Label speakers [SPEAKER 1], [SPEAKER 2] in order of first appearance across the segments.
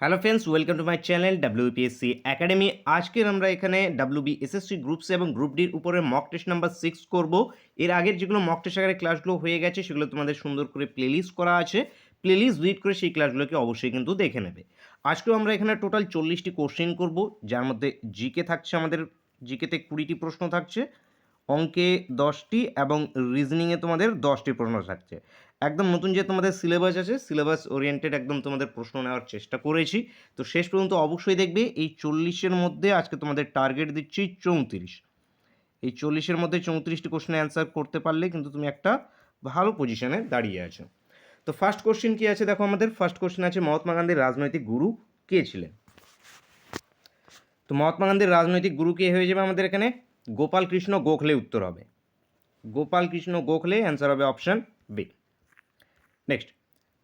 [SPEAKER 1] Hello friends, welcome to my channel WPSC academy. আজকের আমরা এখানে ডাব্লিউবি এসএসসি গ্রুপস এবং গ্রুপ ডির উপরে মক টেস্ট নাম্বার 6 করব। এর আগের যেগুলো মক টেস্ট আকারে ক্লাসগুলো হয়ে গেছে সেগুলো তোমাদের সুন্দর করে প্লেলিস্ট করা আছে। প্লেলিস্ট ভিজিট করে সেই ক্লাসগুলোকে অবশ্যই কিন্তু দেখে নেবে। আজকেও আমরা এখানে টোটাল 40টি কোশ্চেন করব, যার মধ্যে জিকে থাকছে, আমাদের জিকেতে 20টি প্রশ্ন থাকছে, অঙ্কে 10টি এবং রিজনিংয়ে তোমাদের 10টি প্রশ্ন থাকছে। একদম নতুন যে তোমাদের সিলেবাস আছে, সিলেবাস ওরিয়েন্টেড একদম তোমাদের প্রশ্ন নেওয়ার চেষ্টা করেছি। তো শেষ পর্যন্ত অবশ্যই দেখবে। এই 40-এর মধ্যে আজকে তোমাদের টার্গেট দিচ্ছি 34। এই 40-এর মধ্যে 34টি কোশ্চেনে অ্যান্সার করতে পারলে কিন্তু তুমি একটা ভালো পজিশনে দাঁড়িয়ে আছো। তো ফার্স্ট কোশ্চেন কি আছে দেখো, আমাদের ফার্স্ট কোশ্চেন আছে মহাত্মা গান্ধীর রাজনৈতিক গুরু কে ছিলেন। তো মহাত্মা গান্ধীর রাজনৈতিক গুরু কে হয়ে যাবে আমাদের এখানে? গোপাল কৃষ্ণ গোখলে উত্তর হবে। গোপাল কৃষ্ণ গোখলে অ্যান্সার হবে অপশন বি। নেক্সট,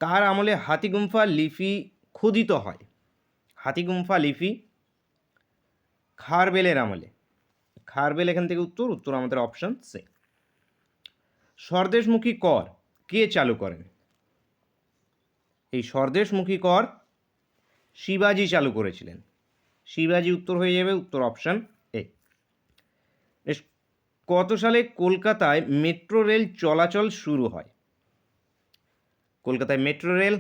[SPEAKER 1] কার আমলে হাতিগুম্ফা লিপি খোদিত হয়? হাতিগুম্ফা লিপি খারবেলের আমলে। খারবেল এখান থেকে উত্তর, উত্তর আমাদের অপশন সি। স্বদেশমুখী কর কে চালু করেন? এই স্বদেশমুখী কর শিবাজি চালু করেছিলেন। শিবাজি উত্তর হয়ে যাবে, উত্তর অপশন এ। কত সালে কলকাতায় মেট্রো রেল চলাচল শুরু হয়? কলকাতায় মেট্রো রেল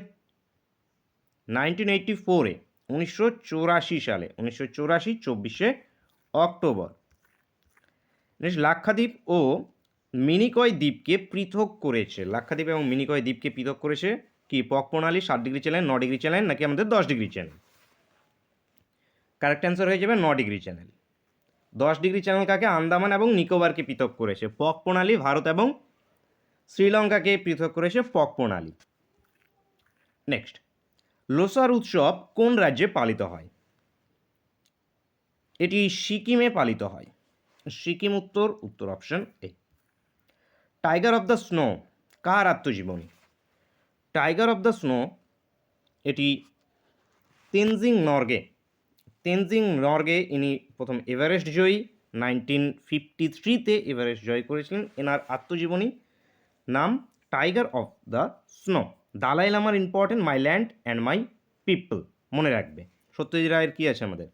[SPEAKER 1] 1984-এ, 1984 সালে, 1984 24শে অক্টোবর। নেক্সট, লাক্ষাদ্বীপ ও মিনিকয় দ্বীপকে পৃথক করেছে। লাক্ষাদ্বীপ এবং মিনিকয় দ্বীপকে পৃথক করেছে কি? পক প্রণালী, 7 ডিগ্রি চ্যানেল, 9 ডিগ্রি চ্যানেল, নাকি আমাদের 10 ডিগ্রি চ্যানেল? কারেক্ট অ্যান্সার হয়ে যাবে 9 ডিগ্রি চ্যানেল। 10 ডিগ্রি চ্যানেল কাকে? আন্দামান এবং নিকোবরকে পৃথক করেছে। পক প্রণালী ভারত এবং শ্রীলঙ্কাকে পৃথক করেছে পক প্রণালী। নেক্সট, লোসার উৎসব কোন রাজ্যে পালিত হয়? এটি সিকিমে পালিত হয়। সিকিম উত্তর, উত্তর option A. Tiger of the snow কার আত্মজীবনী? টাইগার অফ দ্য স্নো এটি তেনজিং নরগে। তেনজিং নরগে ইনি প্রথম এভারেস্ট জয়ী। 1953-তে এভারেস্ট জয় করেছিলেন। এনার আত্মজীবনী নাম tiger of the snow. Dalai লামার important my land and my people মনে রাখবে। সত্যজিৎ রায়ের কী আছে আমাদের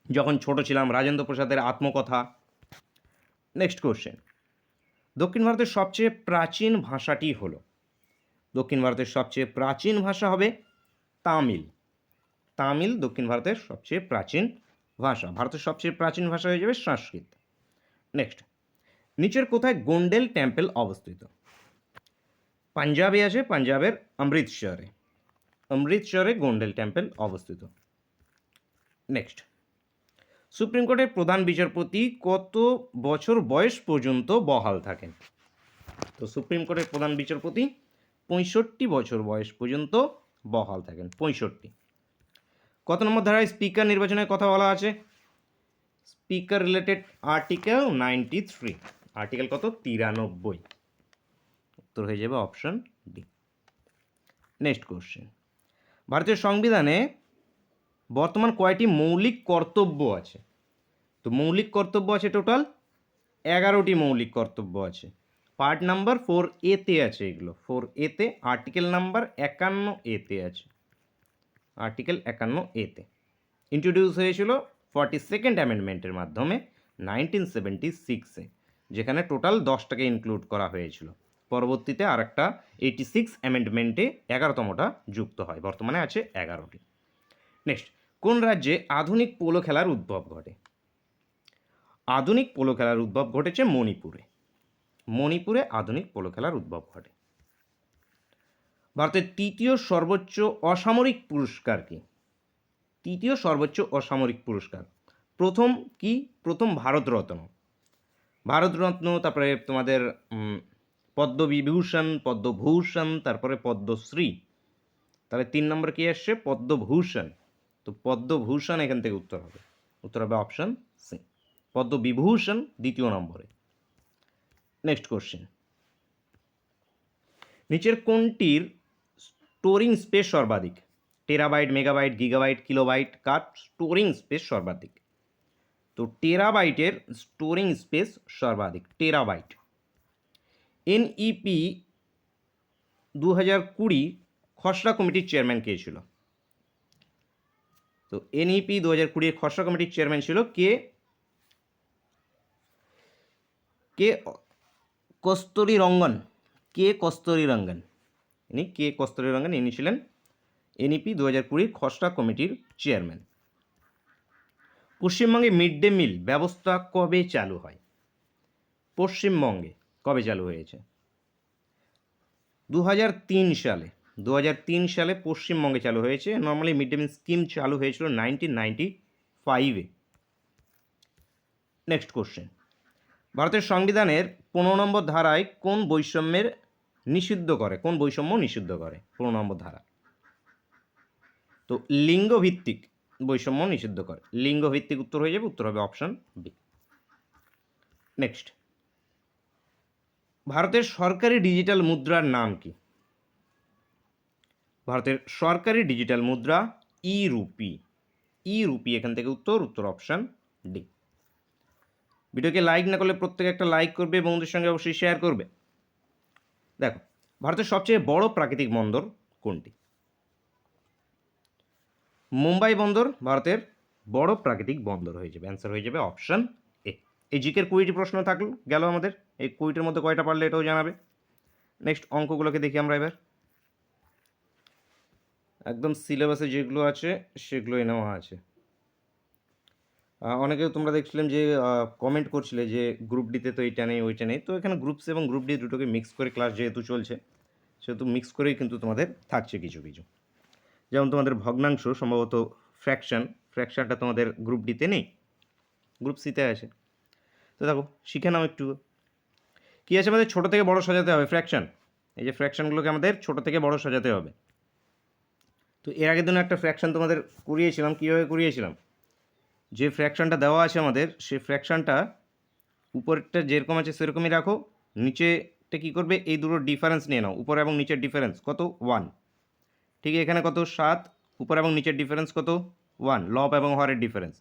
[SPEAKER 1] যখন ছোট ছিলাম, রাজেন্দ্র প্রসাদের আত্মকথা। নেক্সট কোশ্চেন, দক্ষিণ ভারতের সবচেয়ে প্রাচীন ভাষাটি হলো? দক্ষিণ ভারতের সবচেয়ে প্রাচীন ভাষা হবে তামিল। তামিল দক্ষিণ ভারতের সবচেয়ে প্রাচীন ভাষা। ভারতের সবচেয়ে প্রাচীন ভাষা হয়ে যাবে সংস্কৃত। নেক্সট, নিচের কোথায় গোন্ডেল টেম্পল অবস্থিত? পাঞ্জাবে আছে, পাঞ্জাবের অমৃতসরে। অমৃতসরে গোন্ডেল টেম্পল অবস্থিত। নেক্সট, সুপ্রিম কোর্টের প্রধান বিচারপতি কত বছর বয়স পর্যন্ত বহাল থাকেন? তো সুপ্রিম কোর্টের প্রধান বিচারপতি 65 বছর বয়স পর্যন্ত বহাল থাকেন। 65। কত নম্বর ধারায় স্পিকার নির্বাচনের কথা বলা আছে? Speaker related article 93। আর্টিকেল কত? 93। উত্তর হয়ে যাবে অপশন ডি। নেক্সট কোশ্চেন, ভারতীয় সংবিধানে বর্তমান কয়টি মৌলিক কর্তব্য আছে? তো মৌলিক কর্তব্য আছে টোটাল 11টি মৌলিক কর্তব্য আছে। পার্ট নাম্বার 4A-তে আছে এগুলো। 4A-তে আর্টিকেল নাম্বার 51A-তে আছে। আর্টিকেল 51A-তে ইন্ট্রোডিউস হয়েছিল 42nd অ্যামেন্ডমেন্টের মাধ্যমে 1976-এ, যেখানে টোটাল 10টাকে ইনক্লুড করা হয়েছিল। পরবর্তীতে আর একটা 86 অ্যামেন্ডমেন্টে 11তমটা যুক্ত হয়। বর্তমানে আছে 11টি। নেক্সট, কোন রাজ্যে আধুনিক পোলো খেলার উদ্ভব ঘটে? আধুনিক পোলো খেলার উদ্ভব ঘটেছে মণিপুরে। মণিপুরে আধুনিক পোলো খেলার উদ্ভব ঘটে। ভারতের তৃতীয় সর্বোচ্চ অসামরিক পুরস্কার কি? তৃতীয় সর্বোচ্চ অসামরিক পুরস্কার প্রথম কি? প্রথম ভারতরত্ন। ভারতরত্ন, তারপরে তোমাদের পদ্মবিভূষণ, পদ্মভূষণ, তারপরে পদ্মশ্রী। তাহলে 3 নম্বর কি আসছে? পদ্মভূষণ। তো পদ্মভূষণ এখান থেকে উত্তর হবে। উত্তর হবে অপশন সি। পদ্মবিভূষণ দ্বিতীয় নম্বরে। নেক্সট কোশ্চেন, নিচের কোনটির স্টোরিং স্পেস সর্বাধিক? টেরাবাইট, মেগাবাইট, গিগাবাইট, কিলোবাইট কার স্টোরিং স্পেস সর্বাধিক? তো টেরাবাইটের স্টোরিং স্পেস সর্বাধিক, টেরাবাইট। NEP 2020 খসড়া কমিটির চেয়ারম্যান কে ছিল? তো এনইপি 2020 খসড়া কমিটির চেয়ারম্যান ছিল কে কে কস্তুরী রঙ্গন। কে কস্তুরী রঙ্গন ইনি ছিলেন এনইপি 2020 খসড়া কমিটির চেয়ারম্যান। পশ্চিমবঙ্গে মিড ডে মিল ব্যবস্থা কবে চালু হয়? পশ্চিমবঙ্গে কবে চালু হয়েছে? 2003 সালে। 2003 সালে পশ্চিমবঙ্গে চালু হয়েছে। Normally mid day meal scheme চালু হয়েছিল 1995-এ। নেক্সট কোশ্চেন, ভারতের সংবিধানের 15 নম্বর ধারায় কোন বৈষম্য নিষিদ্ধ করে? 15 নম্বর ধারা। তো লিঙ্গভিত্তিক বৈষম্য নিষিদ্ধ করে। লিঙ্গভিত্তিক উত্তর হয়ে যাবে, উত্তর হবে অপশন বি। নেক্সট, ভারতের সরকারি ডিজিটাল মুদ্রার নাম কি? ভারতের সরকারি ডিজিটাল মুদ্রা ই-রুপি। এখান থেকে উত্তর অপশন ডি। ভিডিওকে লাইক না করলে প্রত্যেকে একটা লাইক করবে, বন্ধুদের সঙ্গে অবশ্যই শেয়ার করবে। দেখো, ভারতের সবচেয়ে বড় প্রাকৃতিক বন্দর কোনটি? মুম্বাই বন্দর ভারতের বড় প্রাকৃতিক বন্দর হয়ে যাবে, অ্যান্সার হয়ে যাবে অপশন এ। এই জিকের 20টি প্রশ্ন থাকলো গেল আমাদের। এই 20টির মধ্যে কয়টা পারলে এটাও জানাবে। নেক্সট অঙ্কগুলোকে দেখি আমরা এবার। একদম সিলেবাসে যেগুলো আছে সেগুলোই নেওয়া আছে। অনেকে তোমরা দেখছিলাম যে কমেন্ট করছিলে যে গ্রুপ ডিতে তো এইটা নেই ওইটা নেই। তো এখানে গ্রুপ সি এবং গ্রুপ ডি দুটোকে মিক্স করে ক্লাস যেহেতু চলছে, সেহেতু মিক্স করেই কিন্তু তোমাদের থাকছে কিছু কিছু। যেমন তোমাদের ভগ্নাংশ সম্ভবত ফ্র্যাকশনটা তোমাদের গ্রুপ ডিতে নেই, গ্রুপ সিতে আছে। তো দেখো শিখে নাও একটু। কী আছে আমাদের? ছোটো থেকে বড় সাজাতে হবে ফ্র্যাকশন। এই যে ফ্র্যাকশনগুলোকে আমাদের ছোটো থেকে বড় সাজাতে হবে। তো এর আগের দিনে একটা ফ্র্যাকশন তোমাদের করিয়েছিলাম। কীভাবে করিয়েছিলাম? যে ফ্র্যাকশনটা দেওয়া আছে আমাদের, সেই ফ্র্যাকশনটা উপরেরটা যেরকম আছে সেরকমই রাখো, নিচেটা কী করবে? এই দুটোর ডিফারেন্স নিয়ে নাও। উপর এবং নিচের ডিফারেন্স কত? 1। ঠিক এখানে কত? 7। উপর এবং নিচের ডিফারেন্স কত? 1। লব এবং হরের ডিফারেন্স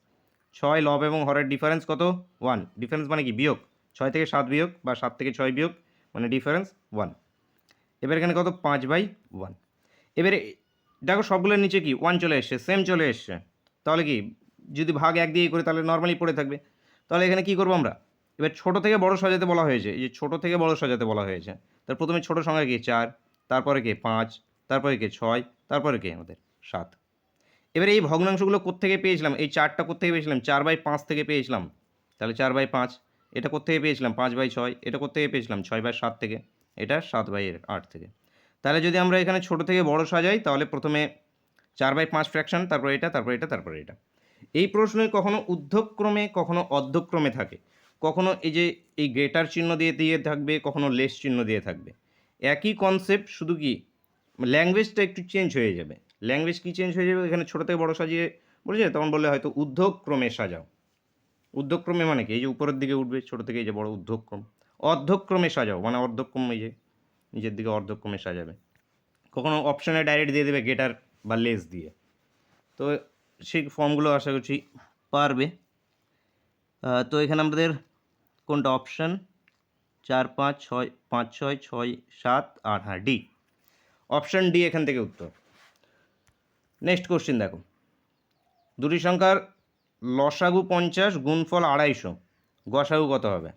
[SPEAKER 1] 6। লব এবং হরের ডিফারেন্স কত? 1। ডিফারেন্স মানে কি? বিয়োগ। 6 থেকে 7 বিয়োগ বা 7 থেকে 6 বিয়োগ মানে ডিফারেন্স 1। এবার এখানে কত? 5/1। এবারে দেখো সবগুলোর নিচে কি 1 চলে এসছে, সেম চলে এসছে। তাহলে কি যদি ভাগ 1 দিয়ে করি তাহলে নর্মালি পড়ে থাকবে। তাহলে এখানে কি করবো আমরা? এবার ছোটো থেকে বড় সাজাতে বলা হয়েছে। এই যে ছোটো থেকে বড় সাজাতে বলা হয়েছে, তার প্রথমে ছোটো সংখ্যা কি? 4, তারপরে কে? 5, তারপরে কে? 6, তারপরে কে? আমাদের 7। এবারে এই ভগ্নাংশগুলো কোত্থেকে পেয়েছিলাম? এই 4টা কোত্থেকে পেয়েছিলাম? 4/5 থেকে পেয়েছিলাম। তাহলে 4/5। এটা কোত্থেকে পেয়েছিলাম? 5/6। এটা কোত্থেকে পেয়েছিলাম? 6/7 থেকে। এটা 7/8 থেকে। তাহলে যদি আমরা এখানে ছোটো থেকে বড় সাজাই তাহলে প্রথমে 4/5 ফ্র্যাকশন, তারপর এটা, তারপর এটা, তারপর এটা। এই প্রশ্নে কখনো ঊর্ধ্বক্রমে কখনো অর্ধক্রমে থাকে। কখনো এই যে এই গ্রেটার চিহ্ন দিয়ে থাকবে, কখনো লেস চিহ্ন দিয়ে থাকবে। একই কনসেপ্ট, শুধু কি ল্যাঙ্গুয়েজটা একটু চেঞ্জ হয়ে যাবে। ল্যাঙ্গুয়েজ কি চেঞ্জ হয়ে যাবে? এখানে ছোটো থেকে বড় সাজিয়ে বলেছে, তখন বললে হয়তো ঊর্ধ্বক্রমে সাজাও। ঊর্ধ্বক্রমে মানে কি? এই যে উপরের দিকে উঠবে ছোটো থেকে, এই যে বড় ঊর্ধ্বক্রম। অর্ধক্রমে সাজাও মানে অর্ধক্রম, এই যে নিচের দিকে অর্ধক্রমে সাজাবে। কখনো অপশানে ডাইরেক্ট দিয়ে দেবে গ্রেটার বা লেস দিয়ে। তো সেই ফর্মগুলো আশা করছি পারবে। তো এখানে আমাদের কোনটা অপশান? 4, 5, 6, 5, 6, 6, 7, 8, হ্যাঁ ডি। অপশান ডি এখান থেকে উত্তর। নেক্সট কোশ্চেন দেখো, দুটি সংখ্যার লসাগু 50, গুণফল 250, গসাগু কত হবে?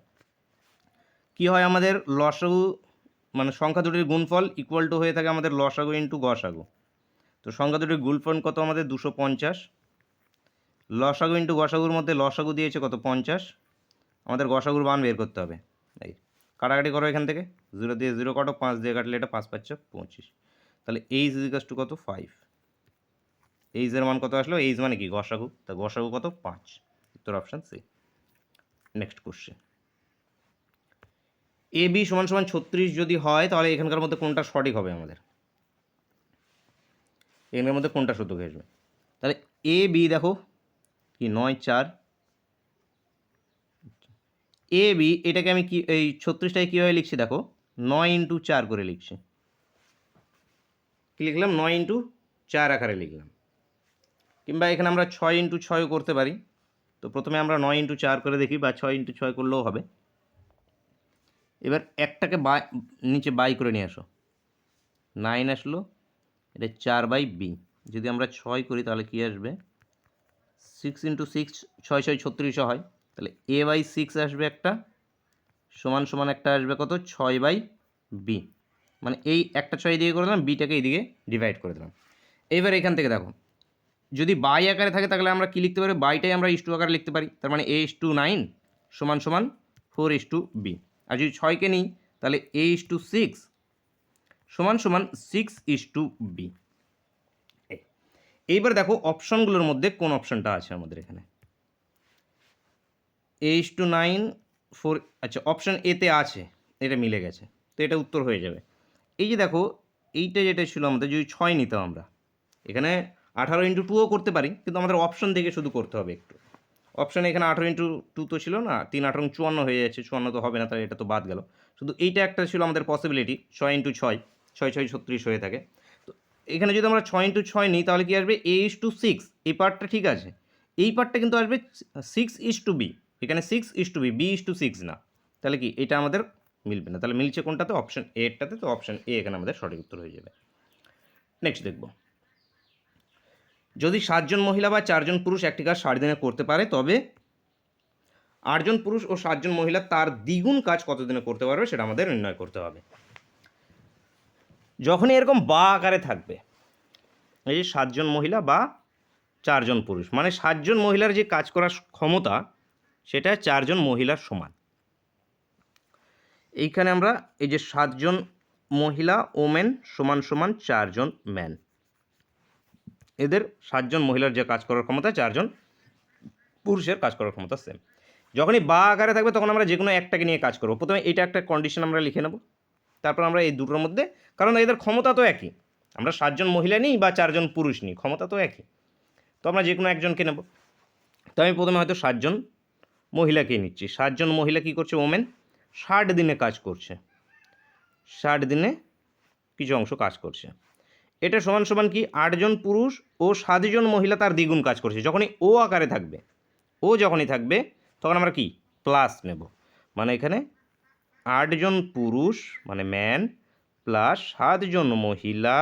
[SPEAKER 1] কি হয় আমাদের? লসাগু মানে সংখ্যা দুটির গুণফল ইকুয়াল টু হয়ে থাকে আমাদের লসাগু ইন্টু গসাগু। তো সংখ্যা দুটির গুণফল কত আমাদের? 250। লসাগু ইন্টু গসাগুর মধ্যে লসাগু দিয়েছে কত? 50। আমাদের গসাগুর মান বের করতে হবে। এই কাটাকাটি করো এখান থেকে, 0 দিয়ে 0 কাটো, 5 দিয়ে কাটলে এটা 5 5 25। তাহলে এইচ ইজিকাস টু কত? 5। এইচের মান কত আসলো? এইচ মানে কি? গসাগু। তা গসাগু কত? 5। উত্তর option C. Next question, A B = 36 যদি হয় তাহলে এখানকার মধ্যে কোনটা সঠিক হবে আমাদের? এখানকার মধ্যে কোনটা সঠিক হয়ে আসবে? তাহলে এ বি দেখো কি 9, 4। এ বি এটাকে আমি কি এই 36টাকে কীভাবে লিখছি দেখো? 9 × 4 করে লিখছি। কী লিখলাম? 9 × 4 আকারে লিখলাম। কিংবা এখানে আমরা 6 × 6 করতে পারি। তো প্রথমে আমরা 9 × 4 করে দেখি, বা 6 × 6 করলেও হবে। এবার একটাকে নিচে বাই করে নিয়ে আসো, 9 আসলো। এটা 4/b। যদি আমরা 6 করি তাহলে কী আসবে? 6 ইন্টু 6 6 6 36 হয়, তাহলে a/6 আসবে একটা, সমান সমান একটা আসবে কত 6/b, মানে এই একটা 6 দিয়ে করে দিলাম, বিটাকে এইদিকে ডিভাইড করে দিলাম। এইবার এখান থেকে দেখো যদি বাই আকারে থাকে তাহলে আমরা কী লিখতে পারি, বাইটাই আমরা ইস টু আকারে লিখতে পারি, তার মানে a/9 সমান সমান 4:b। আর যদি 6কে নিই তাহলে a/6 সমান সমান 6:b। এইবার দেখো অপশনগুলোর মধ্যে কোন অপশনটা আছে আমাদের এখানে, a/9 4, আচ্ছা অপশন এতে আছে, এটা মিলে গেছে, তো এটা উত্তর হয়ে যাবে। এই যে দেখো এইটা যেটা ছিল আমাদের, যদি 6 নিতাম আমরা, এখানে 18x2ও করতে পারি, কিন্তু আমাদের অপশন দেখে শুধু করতে হবে একটু। অপশানে এখানে 18x2 তো ছিল না, 3 8 54 হয়ে যাচ্ছে, 54 তো হবে না, তাহলে এটা তো বাদ গেল। শুধু এইটা একটা ছিল আমাদের পসিবিলিটি, 6x6 6 6 36 হয়ে থাকে। তো এখানে যদি আমরা 6x6 নিই তাহলে কি আসবে a/6, এই পার্টটা ঠিক আছে, এই পার্টটা কিন্তু আসবে 6:b, এখানে 6:b, b/6 না, তাহলে কি এটা আমাদের মিলবে না, তাহলে মিলছে কোনটাতে, অপশন এটাতে, তো অপশন এ এখানে আমাদের সঠিক উত্তর হয়ে যাবে। নেক্সট দেখব, যদি 7 জন মহিলা বা 4 জন পুরুষ একটি কাজ 60 দিনে করতে পারে, তবে 8 জন পুরুষ ও 7 জন মহিলা তার দ্বিগুণ কাজ কতদিনে করতে পারবে সেটা আমাদের নির্ণয় করতে হবে। যখনই এরকম বা আকারে থাকবে, এই যে 7 জন মহিলা বা 4 জন পুরুষ, মানে 7 জন মহিলার যে কাজ করার ক্ষমতা সেটা 4 জন মহিলার সমান। এইখানে আমরা এই যে 7 জন মহিলা ওমেন সমান সমান 4 জন ম্যান, এদের 7 জন মহিলার যে কাজ করার ক্ষমতা 4 জন পুরুষের কাজ করার ক্ষমতা সেম। যখনই বা আকারে থাকবে তখন আমরা যে কোনো একটাকে নিয়ে কাজ করবো। প্রথমে এটা একটা কন্ডিশন আমরা লিখে নেব, তারপর আমরা এই দুটোর মধ্যে, কারণ এদের ক্ষমতা তো একই, আমরা 7 জন মহিলা নিই বা 4 জন পুরুষ নিই, ক্ষমতা তো একই, তো আমরা যে কোনো একজনকে নেব। তো আমি প্রথমে হয়তো 7 জন মহিলাকে নিচ্ছি। 7 জন মহিলা কী করছে, ওমেন, 60 দিনে কাজ করছে, 60 দিনে কিছু অংশ কাজ করছে। এটা সমান সমান কি 8 জন পুরুষ ও 7 জন মহিলা তার দ্বিগুণ কাজ করছে। যখনই ও আকারে থাকবে, ও যখনই থাকবে তখন আমরা কি প্লাস নেব, মানে এখানে 8 জন পুরুষ মানে ম্যান প্লাস 7 জন মহিলা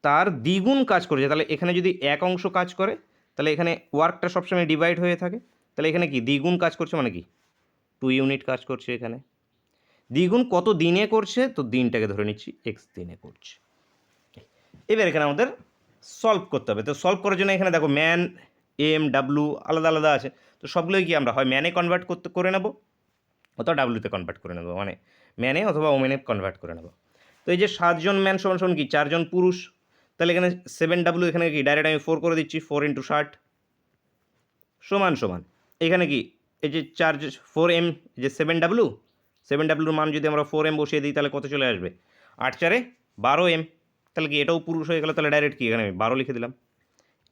[SPEAKER 1] তার দ্বিগুণ কাজ করেছে। তাহলে এখানে যদি এক অংশ কাজ করে তাহলে এখানে ওয়ার্কটা সবসময় ডিভাইড হয়ে থাকে, তাহলে এখানে কি দ্বিগুণ কাজ করছে, মানে কি 2 ইউনিট কাজ করছে। এখানে দ্বিগুণ কত দিনে করছে, তো দিনটাকে ধরে নিচ্ছি এক্স দিনে করছে। এবার এখানে আমাদের সলভ করতে হবে। তো সলভ করার জন্য এখানে দেখো ম্যান, এম, ডাব্লু আলাদা আলাদা আছে, তো সবগুলোই কি আমরা হয় ম্যানে কনভার্ট করে নেব অথবা ডাব্লুতে কনভার্ট করে নেব, মানে ম্যানে অথবা ওমেনে কনভার্ট করে নেব। তো এই যে 7 জন ম্যান সমান সমান কি 4 জন পুরুষ, তাহলে এখানে 7W, এখানে কি ডাইরেক্ট আমি 4 করে দিচ্ছি, 4 × 60 সমান সমান এখানে কি এই যে 4M, যে 7Wর মান যদি আমরা 4M বসিয়ে দিই তাহলে কত চলে আসবে, 8 4 12M, তাহলে কি এটাও পুরুষ হয়ে গেল, তাহলে ডাইরেক্ট কি এখানে আমি 12 লিখে দিলাম,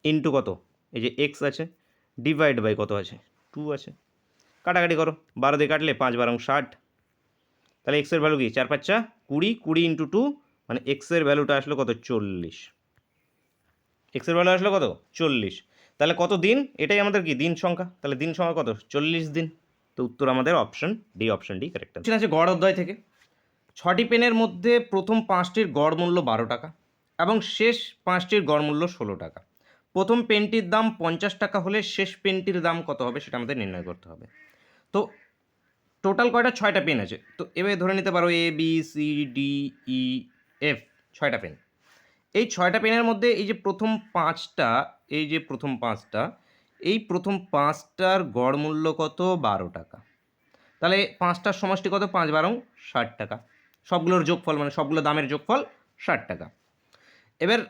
[SPEAKER 1] ইন্টু কত এই যে এক্স আছে, ডিভাইড বাই কত আছে 2 আছে, কাটাকাটি করো, 12 দিয়ে কাটলে 5 12 60, তাহলে এক্সের ভ্যালু কি 4 5 20, 20 × 2, মানে এক্সের ভ্যালুটা আসলো কত 40, এক্সের ভ্যালু আসলো কত 40, তাহলে কত দিন, এটাই আমাদের কি দিন সংখ্যা, তাহলে দিন সংখ্যা কত 40 দিন। তো উত্তর আমাদের অপশন ডি কারেক্ট আছে। গড় অধ্যায় থেকে 6টি পেনের মধ্যে প্রথম 5টির গড় মূল্য 12 টাকা এবং শেষ 5টির গড় মূল্য 16 টাকা। প্রথম পেনটির দাম 50 টাকা হলে শেষ পেনটির দাম কত হবে সেটা আমাদের নির্ণয় করতে হবে। তো টোটাল কয়টা, 6টা পেন আছে, তো এভাবে ধরে নিতে পারো ABCDEF 6টা পেন। এই 6টা পেনের মধ্যে এই যে প্রথম 5টা, এই প্রথম 5টার গড় মূল্য কত 12 টাকা, তাহলে 5টার সমষ্টি কত 5 12 60 টাকা, সবগুলোর যোগফল মানে সবগুলো দামের যোগফল 60 টাকা। এবার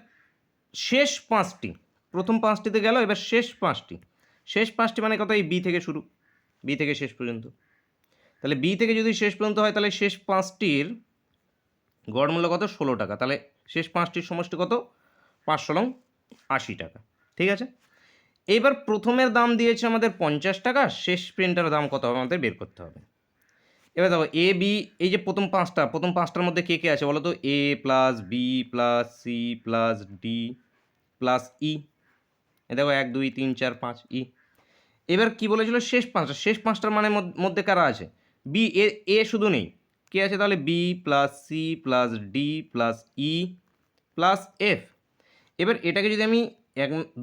[SPEAKER 1] শেষ 5টি, প্রথম 5টিতে গেল, এবার শেষ 5টি মানে কত, এই বি থেকে শুরু, বি থেকে শেষ পর্যন্ত, তাহলে বি থেকে যদি শেষ পর্যন্ত হয় তাহলে শেষ 5টির গড় মূল্য কত 16 টাকা, তাহলে শেষ 5টির সমষ্টি কত 5 × 80 টাকা, ঠিক আছে। এইবার প্রথমের দাম দিয়েছে আমাদের 50 টাকা, শেষ পেনটার দাম কত হবে আমাদের বের করতে হবে। এবার দেখো এ বি, এই যে প্রথম 5টার মধ্যে কে কে আছে বলো তো, A plus B plus C plus D plus E, এ দেখো 1 2 3 4 5 ই। এবার কি বলেছিল শেষ 5টার মানে মধ্যে কারা আছে, বি, এ শুধু নেই, কে আছে তাহলে B plus C plus D plus E plus F. এবার এটাকে যদি আমি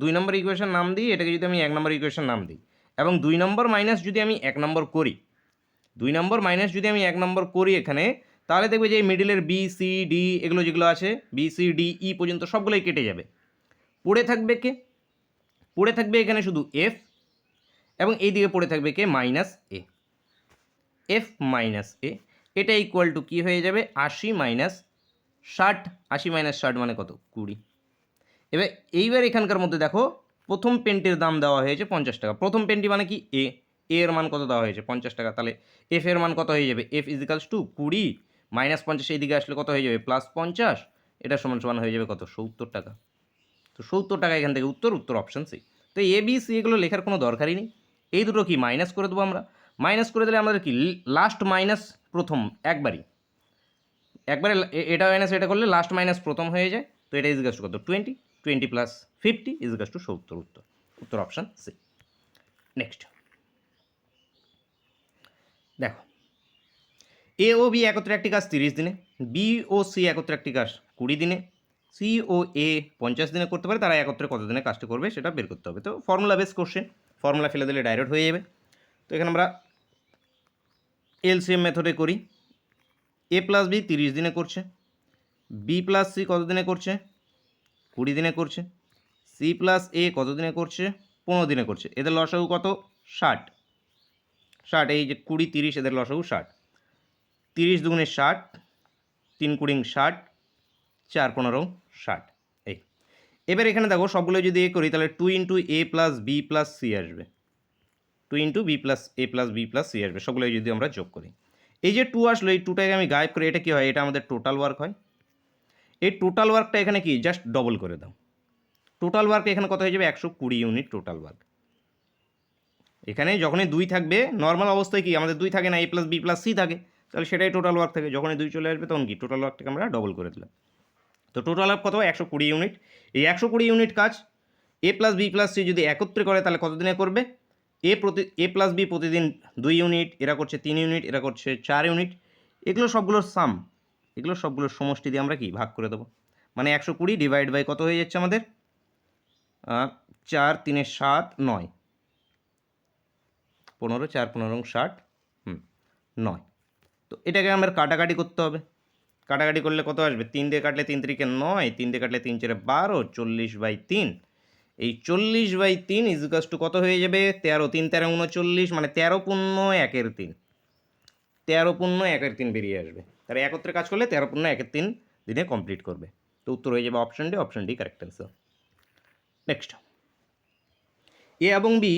[SPEAKER 1] 2 নম্বর ইকুয়েশন নাম দিই, এটাকে যদি আমি 1 নম্বর ইকুয়েশন নাম দিই, এবং 2 নম্বর মাইনাস যদি আমি 1 নম্বর করি, 2 নম্বর মাইনাস যদি আমি 1 নম্বর করি এখানে, তাহলে দেখবে যে এই মিডিলের বি সি ডি এগুলো যেগুলো আছে, বি সি ডি ই পর্যন্ত সবগুলোই কেটে যাবে। পড়ে থাকবে কে? পড়ে থাকবে এখানে শুধু এফ, এবং এই দিকে পড়ে থাকবে কে? মাইনাস এ। এফ মাইনাস এ, এটা ইকুয়াল টু কী হয়ে যাবে? 80 মাইনাস 60। 80 মাইনাস 60 মানে কত? 20। এইবার এখানকার মধ্যে দেখো প্রথম পেনটির দাম দেওয়া হয়েছে 50 টাকা। প্রথম পেনটি মানে কি? এ এর মান কত দেওয়া হয়েছে? 50 টাকা। তাহলে এফ এর মান কত হয়ে যাবে? এফ ইজিক্যালস টু 20 মাইনাস 50, এইদিকে আসলে কত হয়ে যাবে? প্লাস 50। এটা সমান সমান হয়ে যাবে কত? 70 টাকা। তো 70 টাকা এখান থেকে উত্তর অপশান সি। তো এ বি সি এগুলো লেখার কোনো দরকারই নেই। এই দুটো কি মাইনাস করে দেবো আমরা। মাইনাস করে দিলে আমাদের কি লাস্ট মাইনাস প্রথম একবারে এটা মাইনাস এটা করলে লাস্ট মাইনাস প্রথম হয়ে যায়। তো এটা ইজিকাস টু কত? 20। 20 প্লাস 50 ইজিকাস টু 70। উত্তর অপশান সি। নেক্সট দেখো, এ ও বি একত্রে একটি কাজ 30 দিনে, বি ও সি একত্রে একটি কাজ 20 দিনে, সি ও এ 50 দিনে করতে পারে, তারা একত্রে কত দিনে কাজটা করবে সেটা বের করতে হবে। তো ফর্মুলা বেস কোশ্চেন, ফর্মুলা ফেলে দিলে ডাইরেক্ট হয়ে যাবে। তো এখানে আমরা এলসিএম মেথডে করি। এ প্লাস বি 30 দিনে করছে, বি প্লাস সি কত দিনে করছে? 20 দিনে করছে, সি প্লাস এ কত দিনে করছে? 15 দিনে করছে। এদের লসাগু কত? 60। এই যে 20 30 এদের লসাগু 60। 30 দুগুণে 60, 3 কুড়ি 60, 4 15 60। এই এবার এখানে দেখো সবগুলো যদি এ করি তাহলে 2 ইন্টু এ প্লাস বি প্লাস সি আসবে, 2 ইন্টু বি প্লাস এ প্লাস বি প্লাস সি আসবে। সবগুলো যদি আমরা যোগ করি, এই যে 2 আসলো, এই 2টাকে আমি গায়েব করি, এটা কি হয়? এটা আমাদের টোটাল ওয়ার্ক হয়। এই টোটাল ওয়ার্কটা এখানে কি জাস্ট ডবল করে দাও। টোটাল ওয়ার্ক এখানে কত হয়ে যাবে? 120 ইউনিট টোটাল ওয়ার্ক। এখানে যখনই 2 থাকবে, নর্মাল অবস্থায় কি আমাদের 2 থাকে না, এ প্লাস বি প্লাস সি থাকে, তাহলে সেটাই টোটাল ওয়ার্ক থাকে। যখনই 2 চলে আসবে তখন কি টোটাল ওয়ার্কটাকে আমরা ডবল করে দিলাম। তো টোটাল ওয়ার্ক কত? 120 ইউনিট। এই 120 ইউনিট কাজ এ প্লাস বি প্লাস সি যদি একত্রে করে তাহলে কত দিনে করবে? এ প্লাস বি প্রতিদিন 2 ইউনিট, এরা করছে 3 ইউনিট, এরা করছে 4 ইউনিট। এগুলো সবগুলোর সাম, এগুলো সবগুলোর সমষ্টি দিয়ে আমরা কি ভাগ করে দেবো। মানে 120 ডিভাইড বাই কত হয়ে যাচ্ছে আমাদের? 4 3 7 9, 15 4 15 60, 9। তো এটাকে আমার কাটাকাটি করতে হবে। কাটাকাটি করলে কত আসবে? 3 দিয়ে কাটলে 3 3 9, 3 দিয়ে কাটলে 3 4 12, 40/3। এই 40/3 ইজিকাস টু কত হয়ে যাবে? 13। 3 13 39, মানে 13 পূর্ণ 1-এর 3। 13 পূর্ণ 1-এর 3 বেরিয়ে আসবে। তারা একত্রে কাজ করলে 13 পূর্ণ 1-এর 3 দিনে কমপ্লিট করবে। তো উত্তর হয়ে যাবে option D. Option D correct answer. Next, A এবং বি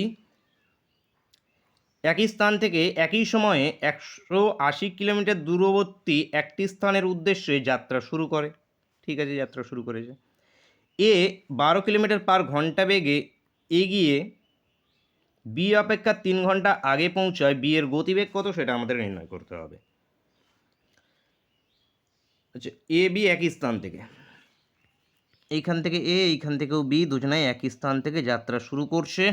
[SPEAKER 1] একই স্থান থেকে একই সময়ে 180 কিলোমিটার দূরবর্তী একটি স্থানের উদ্দেশ্যে যাত্রা শুরু করে। ঠিক আছে, যাত্রা শুরু করেছে। এ 12 কিলোমিটার পার ঘন্টা বেগে এগিয়ে বি অপেক্ষা 3 ঘন্টা আগে পৌঁছায়। বি এর গতিবেগ কত সেটা আমাদের নির্ণয় করতে হবে। আচ্ছা, এ বি একই স্থান থেকে, এইখান থেকে এ, এইখান থেকেও বি, দুজনাই একই স্থান থেকে যাত্রা শুরু করছে।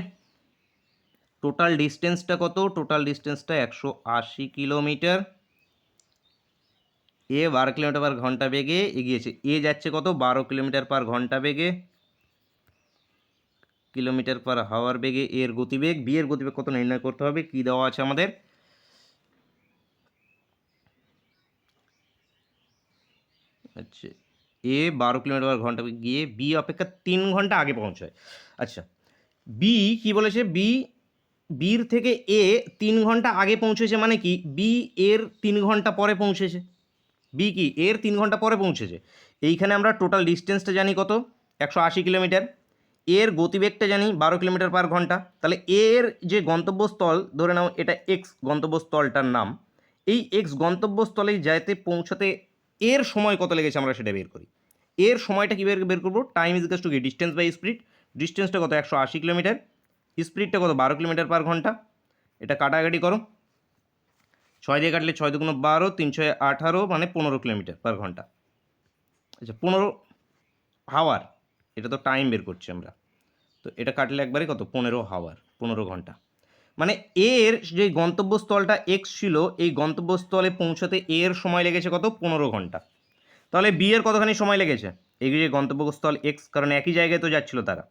[SPEAKER 1] টোটাল ডিস্টেন্সটা কত? টোটাল ডিস্টেন্সটা 180 কিলোমিটার। এ 12 কিলোমিটার পার ঘন্টা বেগে এগিয়েছে। এ যাচ্ছে কত? 12 কিলোমিটার পার ঘন্টা বেগে, কিলোমিটার পার হাওয়ার বেগে এর গতিবেগ। বি এর গতিবেগ কত নির্ণয় করতে হবে। কি দেওয়া আছে আমাদের? আচ্ছা, এ 12 কিলোমিটার পার ঘন্টা বেগে গিয়ে বি অপেক্ষা 3 ঘন্টা আগে পৌঁছায়। আচ্ছা, বি কি বলেছে? বির থেকে এ 3 ঘন্টা আগে পৌঁছেছে, মানে কি বি এর 3 ঘন্টা পরে পৌঁছেছে। বি কি এর 3 ঘন্টা পরে পৌঁছেছে। এইখানে আমরা টোটাল ডিস্টেন্সটা জানি কত? 180 কিলোমিটার। এর গতিবেগটা জানি 12 কিলোমিটার পার ঘন্টা। তাহলে এর যে গন্তব্যস্থল, ধরে নাও এটা এক্স গন্তব্যস্থলটার নাম, এই এক্স গন্তব্যস্থলে যাইতে পৌঁছাতে এর সময় কত লেগেছে আমরা সেটা বের করি। এর সময়টা কীভাবে বের করবো? টাইম ইজিকাস টু কি ডিস্টেন্স বাই স্পিড। ডিস্টেন্সটা কত? 180 কিলোমিটার। স্পিডটা কত? 12 কিলোমিটার পার ঘন্টা। এটা কাটাকাটি করো, 6 দিয়ে কাটলে 6 দুগুণ 12, 3 6 18, মানে 15 কিলোমিটার পার ঘন্টা। আচ্ছা, 15 হাওয়ার, এটা তো টাইম বের করছি আমরা। তো এটা কাটলে একবারে কত? 15 হাওয়ার, 15 ঘন্টা। মানে এর যে গন্তব্যস্থলটা এক্স ছিল, এই গন্তব্যস্থলে পৌঁছাতে এর সময় লেগেছে কত? 15 ঘন্টা। তাহলে বি এর কতখানি সময় লেগেছে? এই যে গন্তব্যস্থল এক্স, কারণ একই জায়গায় তো যাচ্ছিল তারা,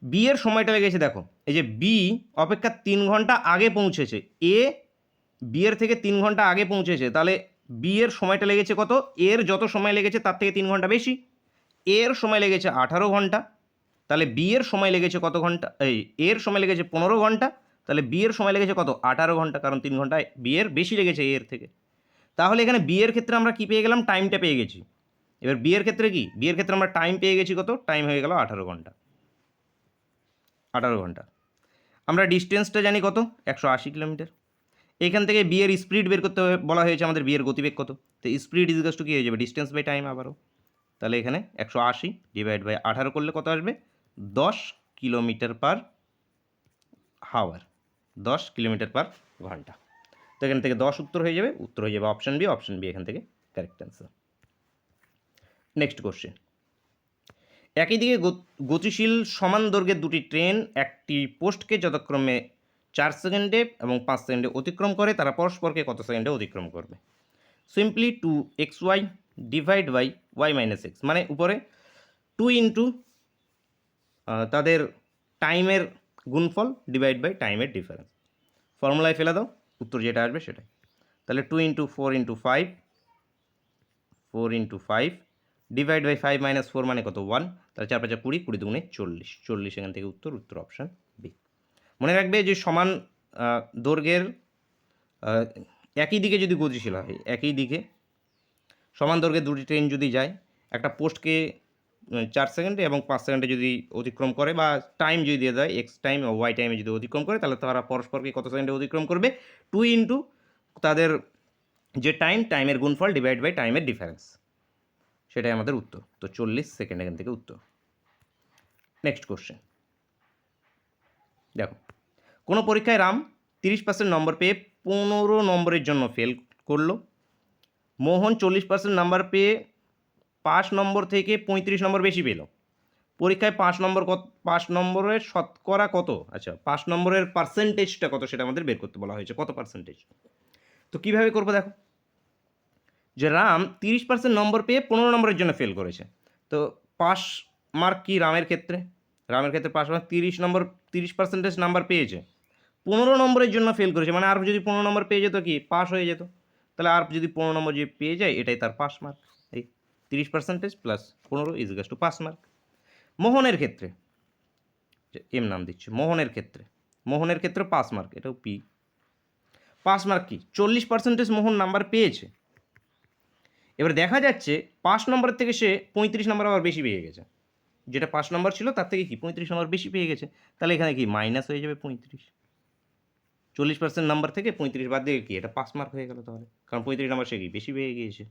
[SPEAKER 1] বি এর সময়টা লেগেছে দেখো, এই যে বি অপেক্ষা 3 ঘন্টা আগে পৌঁছেছে, এ বি এর থেকে 3 ঘন্টা আগে পৌঁছেছে, তাহলে বি এর সময়টা লেগেছে কত, এর যত সময় লেগেছে তার থেকে 3 ঘন্টা বেশি, এর সময় লেগেছে 18 ঘন্টা, তাহলে বি এর সময় লেগেছে কত ঘন্টা, এর সময় লেগেছে 15 ঘন্টা, তাহলে বি এর সময় লেগেছে কত 18 ঘন্টা, কারণ 3 ঘন্টায় বি এর বেশি লেগেছে এর থেকে। তাহলে এখানে বি এর ক্ষেত্রে আমরা কি পেয়ে গেলাম, টাইমটা পেয়ে গেছি। এবার বি এর ক্ষেত্রে কি, বি এর ক্ষেত্রে আমরা টাইম পেয়ে গেছি কত, টাইম হয়ে গেল 18 ঘন্টা, 18 ঘন্টা। আমরা ডিস্টেন্সটা জানি কত, 180 কিলোমিটার। এখান থেকে বি এর স্পিড বের করতে বলা হয়েছে আমাদের, বি এর গতিবেগ কত, তো স্পিড ইজ টু কি হয়ে যাবে, ডিস্টেন্স বাই টাইম আবারও। তাহলে এখানে 180 ডিভাইড বাই 18 করলে কত আসবে, 10 কিলোমিটার পার হাওয়ার, 10 কিলোমিটার পার ঘন্টা। তো এখান থেকে 10 উত্তর হয়ে যাবে, উত্তর হয়ে যাবে অপশন বি এখান থেকে কারেক্ট অ্যান্সার। নেক্সট কোশ্চেন, একই দিকে গতিশীল সমান দৈর্ঘ্যের দুটি ট্রেন একটি পোস্টকে যথাক্রমে 4 সেকেন্ডে এবং 5 সেকেন্ডে অতিক্রম করে, তারা পরস্পরকে কত সেকেন্ডে অতিক্রম করবে। Simply 2xy divide by y minus x, মানে উপরে 2 ইন্টু তাদের টাইমের গুণফল ডিভাইড বাই টাইমের ডিফারেন্স, ফর্মুলায় ফেলে দাও, উত্তর যেটা আসবে সেটাই। তাহলে 2 into 4 into 5, 4 into 5 divide by 5 minus 4 মানে কত 1, তাহলে 4 5 20, 20 দুগুণে 40, 40 এখান থেকে উত্তর অপশান বি। মনে রাখবে যে সমান দৈর্ঘ্যের একই দিকে যদি গতিশীল হয়, একই দিকে সমান দৈর্ঘ্যের দুটি ট্রেন যদি যায়, একটা পোস্টকে 4 সেকেন্ডে এবং 5 সেকেন্ডে যদি অতিক্রম করে, বা টাইম যদি দিয়ে দেয় এক্স টাইম ও ওয়াই টাইমে যদি অতিক্রম করে, তাহলে তারা পরস্পরকে কত সেকেন্ডে অতিক্রম করবে, 2 ইন্টু তাদের যে টাইমের গুণফল ডিভাইড বাই টাইমের ডিফারেন্স, সেটাই আমাদের উত্তর। তো 40 সেকেন্ড এখান থেকে উত্তর। নেক্সট কোশ্চেন দেখো, কোনো পরীক্ষায় রাম 30% নম্বর পেয়ে 15 নম্বরের জন্য ফেল করলো, মোহন 40% নাম্বার পেয়ে 5 নম্বর থেকে 35 নম্বর বেশি পেল। পরীক্ষায় 5 নম্বরের শতকরা কত, আচ্ছা 5 নম্বরের পার্সেন্টেজটা কত সেটা আমাদের বের করতে বলা হয়েছে, কত পার্সেন্টেজ। তো কীভাবে করবো দেখো, যে রাম 30% নম্বর পেয়ে 15 নম্বরের জন্য ফেল করেছে, তো পাস মার্ক কি রামের ক্ষেত্রে, পাস মার্ক 30% নাম্বার পেয়েছে, 15 নম্বরের জন্য ফেল করেছে, মানে আর যদি 15 নম্বর পেয়ে যেত কি পাস হয়ে যেত, তাহলে আর যদি 15 নম্বর যদি পেয়ে যায় এটাই তার পাস মার্ক, এই 30% plus 15 is to pass mark. মোহনের ক্ষেত্রে এম নাম দিচ্ছে, মোহনের ক্ষেত্রে পাস মার্ক, এটাও পি। পাস মার্ক কি 40% মোহন নাম্বার পেয়েছে, এবার দেখা যাচ্ছে 5 নম্বরের থেকে সে 35 নম্বর আবার বেশি পেয়ে গেছে, যেটা 5 নম্বর ছিল তার থেকে কি 35 নম্বর বেশি পেয়ে গেছে, তাহলে এখানে কি মাইনাস হয়ে যাবে 35, 40% নাম্বার থেকে 35 বাদ দিয়ে কি এটা পাস মার্ক হয়ে গেল, তাহলে কারণ 35 নম্বর সে কি বেশি পেয়ে গিয়েছে।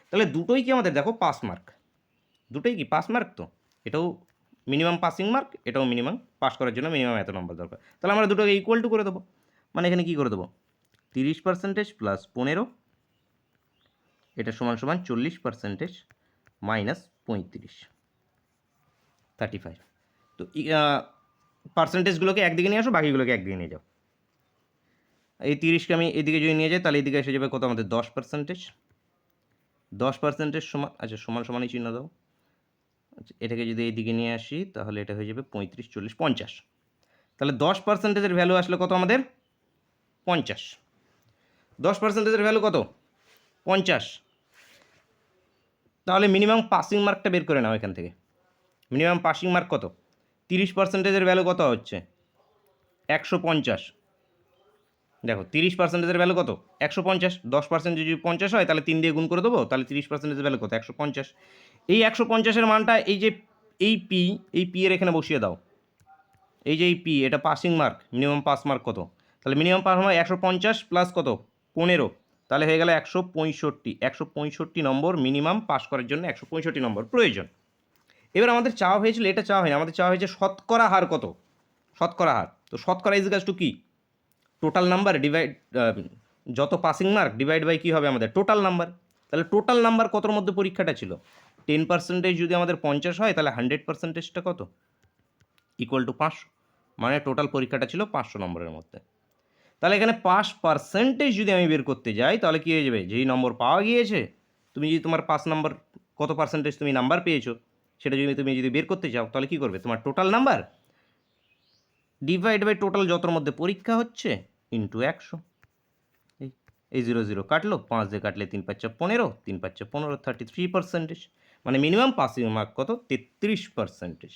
[SPEAKER 1] তাহলে দুটোই কি আমাদের দেখো পাস মার্ক, দুটোই কি পাস মার্ক, তো এটাও মিনিমাম পাসিং মার্ক, এটাও মিনিমাম পাস করার জন্য মিনিমাম এত নম্বর দরকার, তাহলে আমরা দুটোকে ইকুয়াল টু করে দেবো, মানে এখানে কি করে দেবো 30% প্লাস 15, এটা সমান সমান 40% মাইনাস 35, 35। তো পার্সেন্টেজগুলোকে একদিকে নিয়ে আসো, বাকিগুলোকে একদিকে নিয়ে যাও। এই 30কে আমি এদিকে যদি নিয়ে যাই তাহলে এদিকে এসে যাবে কত আমাদের 10%, 10% সমান, আচ্ছা সমান সমানই চিহ্ন দাও, আচ্ছা এটাকে যদি এইদিকে নিয়ে আসি তাহলে এটা হয়ে যাবে 35, 40, 50, তাহলে 10%-এর ভ্যালু আসলে কত আমাদের 50, 10%-এর ভ্যালু কত 50, তাহলে মিনিমাম পাসিং মার্কটা বের করে নাও এখান থেকে, মিনিমাম পাসিং মার্ক কত, 30%-এর ভ্যালু কত হচ্ছে 150, দেখো 30%-এর ভ্যালু কত 150, 10% যদি 50 হয় তাহলে 3 দিয়ে গুণ করে দেবো, তাহলে 30%-এর ভ্যালু কত 150, এই 150-এর মানটা এই যে এই পি এর এখানে বসিয়ে দাও, এই যে এই পি এটা passing mark, minimum pass mark কত, তাহলে মিনিমাম পাস মার্ক 150 প্লাস কত 15, তাহলে হয়ে গেল 165 নম্বর মিনিমাম পাস করার জন্য 165 নম্বর প্রয়োজন। এবার আমাদের চাওয়া হয়েছিল, এটা চাওয়া হয়নি, আমাদের চাওয়া হয়েছে শতকরা হার কত, শতকরা হার, তো শতকরা ইজ টু কি টোটাল নাম্বার ডিভাইড যত পাসিং মার্ক ডিভাইড বাই কী হবে আমাদের টোটাল নাম্বার, তাহলে টোটাল নাম্বার কতর মধ্যে পরীক্ষাটা ছিল 10% যদি আমাদের 50 হয় তাহলে 100%টা কত ইকুয়াল টু 500, মানে টোটাল পরীক্ষাটা ছিল 500 নম্বরের মধ্যে। তাহলে এখানে পার্সেন্টেজ যদি আমি বের করতে যাই তাহলে কী হয়ে যাবে, যেই নম্বর পাওয়া গিয়েছে তুমি যদি তোমার 5 নম্বর কত পার্সেন্টেজ তুমি নাম্বার পেয়েছো সেটা যদি তুমি বের করতে চাও তাহলে কী করবে, তোমার total number divide by total যতর মধ্যে পরীক্ষা হচ্ছে ইন্টু 100। এই 0 0 কাটলো, 5 দিয়ে কাটলে 3 5 15, 3 5 15, 33%। মানে মিনিমাম পাসিং মার্ক কত? 33%।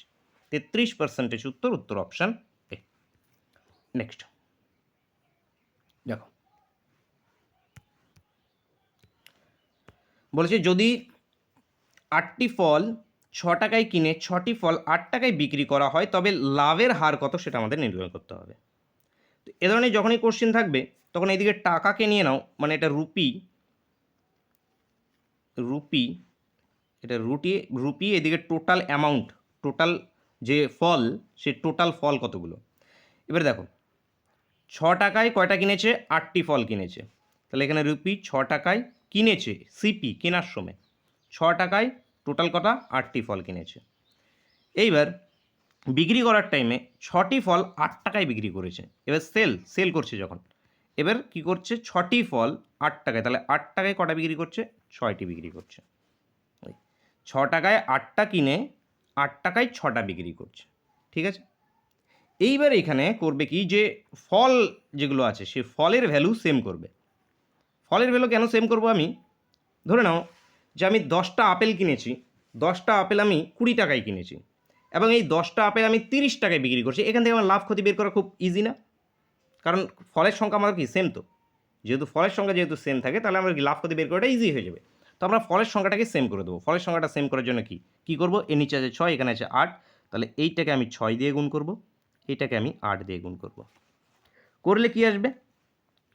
[SPEAKER 1] 33% উত্তর অপশান এ। নেক্সট দেখো, বলেছে যদি 8টি ফল 6 টাকায় কিনে 6টি ফল 8 টাকায় বিক্রি করা হয় তবে লাভের হার কত সেটা আমাদের নির্ণয় করতে হবে। তো এ ধরনের যখনই কোশ্চেন থাকবে তখন এইদিকে টাকাকে নিয়ে নাও, মানে এটা রুপি, এটা রুপি, এদিকে টোটাল অ্যামাউন্ট, টোটাল যে ফল, সে টোটাল ফল কতগুলো। এবার দেখো 6 টাকায় কয়টা কিনেছে? 8টি ফল কিনেছে। তাহলে এখানে রুপি 6 টাকায় কিনেছে, সিপি কেনার সময় 6 টাকায় টোটাল কটা? 8টি ফল কিনেছে। এইবার বিক্রি করার টাইমে 6টি ফল 8 টাকায় বিক্রি করেছে। এবার সেল করছে যখন, এবার কি করছে? 6টি ফল 8 টাকায়, তাহলে 8 টাকায় কটা বিক্রি করছে? 6টি বিক্রি করছে। 6 টাকায় 8টা কিনে 8 টাকায় 6টা বিক্রি করছে, ঠিক আছে। এইবার এখানে করবে কি, যে ফল যেগুলো আছে সে ফলের ভ্যালু সেম করবে। ফলের ভ্যালু কেন সেম করব? আমি ধরে নাও যে আমি 10টা আপেল কিনেছি, 10টা আপেল আমি 20 টাকায় কিনেছি এবং এই 10টা আপেল আমি 30 টাকায় বিক্রি করছি। এখান থেকে আমার লাভ ক্ষতি বের করা খুব ইজি না? কারণ ফলের সংখ্যা আমার কি সেম, তো যেহেতু ফলের সংখ্যা যেহেতু সেম থাকে তাহলে আমার কি লাভ ক্ষতি বের করাটা ইজি হয়ে যাবে। তো আমরা ফলের সংখ্যাটাকে সেম করে দেবো। ফলের সংখ্যাটা সেম করার জন্য কি করব? এর নিচে আছে 6, এখানে আছে 8, তাহলে এইটাকে আমি 6 দিয়ে গুণ করব, এইটাকে আমি 8 দিয়ে গুণ করব। করলে কি আসবে?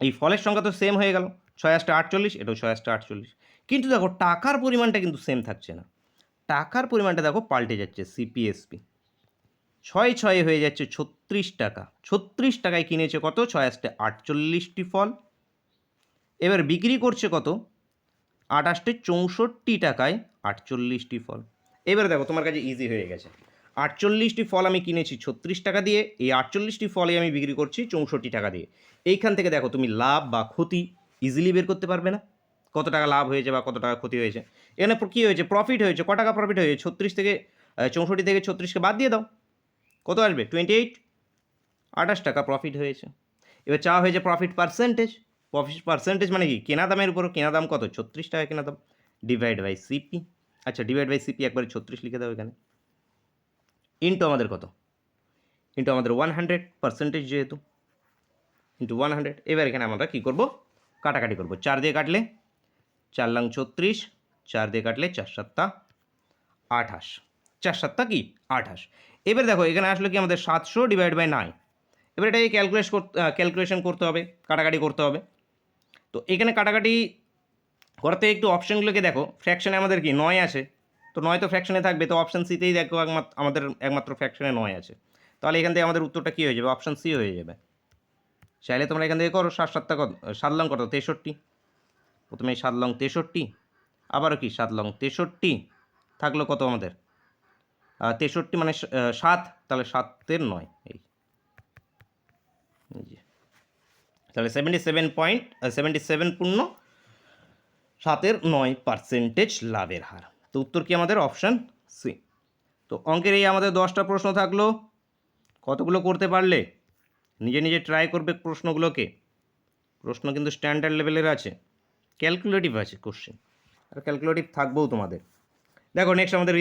[SPEAKER 1] এই ফলের সংখ্যা তো সেম হয়ে গেল, 6 8 48, এটাও 6 8 48। কিন্তু দেখো টাকার পরিমাণটা কিন্তু সেম থাকছে না। টাকার পরিমাণটা দেখো পাল্টে যাচ্ছে, সিপিএসপি 6 6 হয়ে যাচ্ছে 36 টাকা। 36 টাকায় কিনেছে কত? 6 8 48টি ফল। এবার বিক্রি করছে কত? 8 8 64 টাকায় 48টি ফল। এবারে দেখো তোমার কাছে ইজি হয়ে গেছে। 48টি ফল আমি কিনেছি 36 টাকা দিয়ে, এই 48টি ফলে আমি বিক্রি করছি 64 টাকা দিয়ে। এইখান থেকে দেখো তুমি লাভ বা ক্ষতি ইজিলি বের করতে পারবে না? কত টাকা লাভ হয়েছে বা কত টাকা ক্ষতি হয়েছে। এখানে কী হয়েছে? প্রফিট হয়েছে। ক টাকা প্রফিট হয়েছে? 36 থেকে 64 থেকে 36কে বাদ দিয়ে দাও, কত আসবে? 28, 28 টাকা প্রফিট হয়েছে। এবার চাওয়া হয়েছে প্রফিট পার্সেন্টেজ। প্রফিট পার্সেন্টেজ মানে কি? কেনা দামের উপর, কেনা দাম কত? 36 টাকা কেনা দাম, ডিভাইড বাই সিপি। আচ্ছা, ডিভাইড বাই সিপি একবারে 36 লিখে দাও এখানে, ইন্টু আমাদের কত? ইন্টু আমাদের 100%, যেহেতু ইন্টু 100। এবার এখানে আমরা কী করব? কাটাকাটি করব। 4 দিয়ে কাটলে 4 লাং 36, 4 দিয়ে কাটলে 4 7 28, 4 7 কি 28। এবার দেখো এখানে আসলে কি আমাদের 700 ডিভাইড বাই 9। এবার এটাকে ক্যালকুলেশন করতে হবে, কাটাকাটি করতে হবে। তো এখানে কাটাকাটি করতে একটু অপশানগুলোকে দেখো। ফ্র্যাকশনে আমাদের কি 9 আছে, তো 9 তো ফ্র্যাকশনে থাকবে, তো অপশান সিতেই দেখো আমাদের একমাত্র ফ্র্যাকশনে 9 আছে। তাহলে এখান থেকে আমাদের উত্তরটা কী হয়ে যাবে? অপশান সি হয়ে যাবে। চাইলে তোমরা এখান থেকে করো 7 7 কত? 7 লং কত? 63। প্রথমে 7 লং 63, আবারও কি 7 লং 63, থাকলো কত আমাদের? 63 মানে 7, তাহলে 7 9, এই যে তাহলে 77.77 লাভের হার। তো উত্তর কি আমাদের? Option C. তো অঙ্কের এই আমাদের 10টা প্রশ্ন থাকলো। কতগুলো করতে পারলে? নিজে নিজে ট্রাই করবে প্রশ্নগুলোকে। প্রশ্ন কিন্তু স্ট্যান্ডার্ড লেভেলের আছে, ক্যালকুলেটিভ আছে কোশ্চেন, আর ক্যালকুলেটিভ থাকবেও তোমাদের। দেখো নেক্সট আমাদের